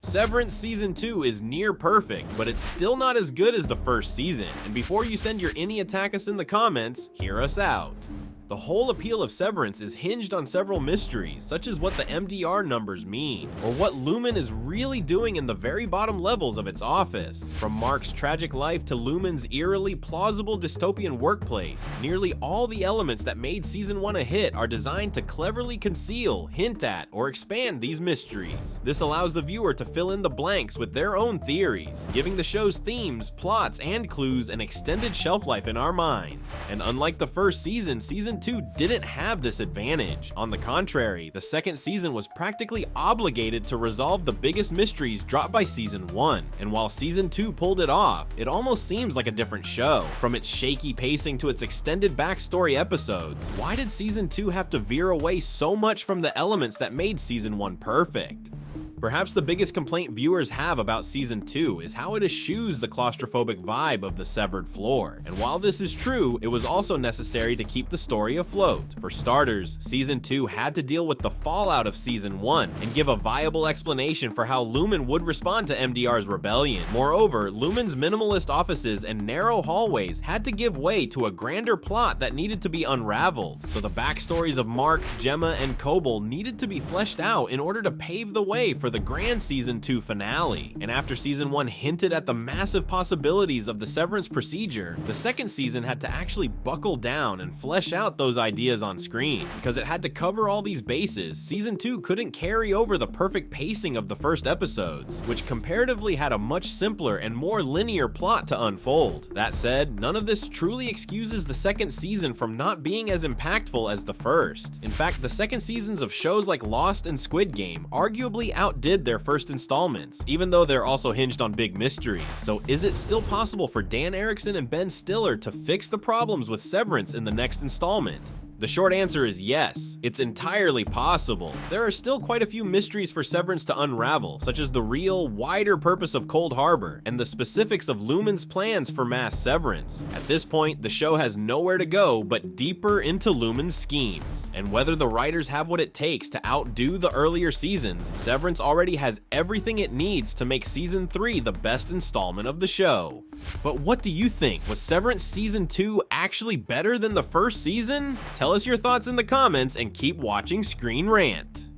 Severance Season 2 is near perfect, but it's still not as good as the first season, and before you send your any attack us in the comments, hear us out. The whole appeal of Severance is hinged on several mysteries, such as what the MDR numbers mean, or what Lumen is really doing in the very bottom levels of its office. From Mark's tragic life to Lumen's eerily plausible dystopian workplace, nearly all the elements that made Season 1 a hit are designed to cleverly conceal, hint at, or expand these mysteries. This allows the viewer to fill in the blanks with their own theories, giving the show's themes, plots, and clues an extended shelf life in our minds. And unlike the first season, Season 2 didn't have this advantage. On the contrary, the second season was practically obligated to resolve the biggest mysteries dropped by Season 1, and while Season 2 pulled it off, it almost seems like a different show. From its shaky pacing to its extended backstory episodes, why did Season 2 have to veer away so much from the elements that made Season 1 perfect? Perhaps the biggest complaint viewers have about Season 2 is how it eschews the claustrophobic vibe of the severed floor. And while this is true, it was also necessary to keep the story afloat. For starters, Season 2 had to deal with the fallout of Season 1 and give a viable explanation for how Lumen would respond to MDR's rebellion. Moreover, Lumen's minimalist offices and narrow hallways had to give way to a grander plot that needed to be unraveled. So the backstories of Mark, Gemma, and Koble needed to be fleshed out in order to pave the way for the grand Season 2 finale. And after Season 1 hinted at the massive possibilities of the Severance procedure, the second season had to actually buckle down and flesh out those ideas on screen. Because it had to cover all these bases, Season 2 couldn't carry over the perfect pacing of the first episodes, which comparatively had a much simpler and more linear plot to unfold. That said, none of this truly excuses the second season from not being as impactful as the first. In fact, the second seasons of shows like Lost and Squid Game arguably outdid their first installments, even though they're also hinged on big mysteries. So is it still possible for Dan Erickson and Ben Stiller to fix the problems with Severance in the next installment? The short answer is yes, it's entirely possible. There are still quite a few mysteries for Severance to unravel, such as the real, wider purpose of Cold Harbor, and the specifics of Lumen's plans for mass severance. At this point, the show has nowhere to go but deeper into Lumen's schemes. And whether the writers have what it takes to outdo the earlier seasons, Severance already has everything it needs to make Season 3 the best installment of the show. But what do you think? Was Severance Season 2 actually better than the first season? Tell us your thoughts in the comments and keep watching ScreenRant.